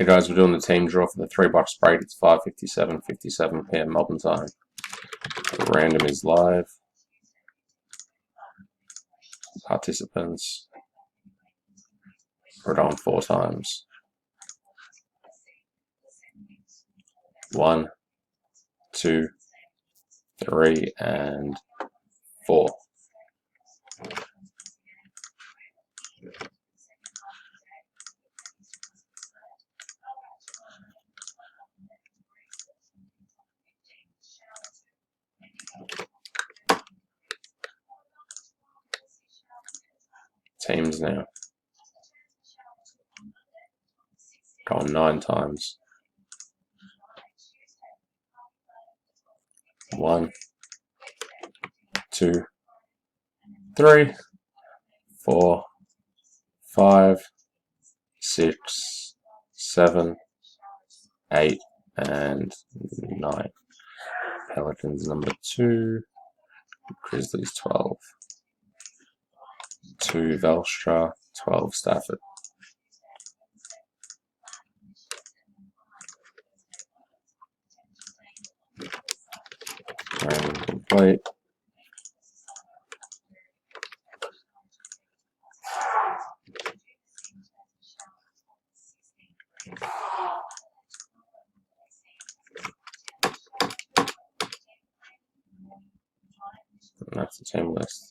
Hey guys, we're doing the team draw for the 3-box break. It's 5:57 p.m. Melbourne time. The random is live. Participants. Put it on 4 times. 1, 2, 3, and 4. Teams now. Going 9 times. 1, 2, 3, 4, 5, 6, 7, 8, and 9. Pelicans number 2, Grizzlies 12, 2 Velstra, 12 Stafford. Random complete. And that's the team list.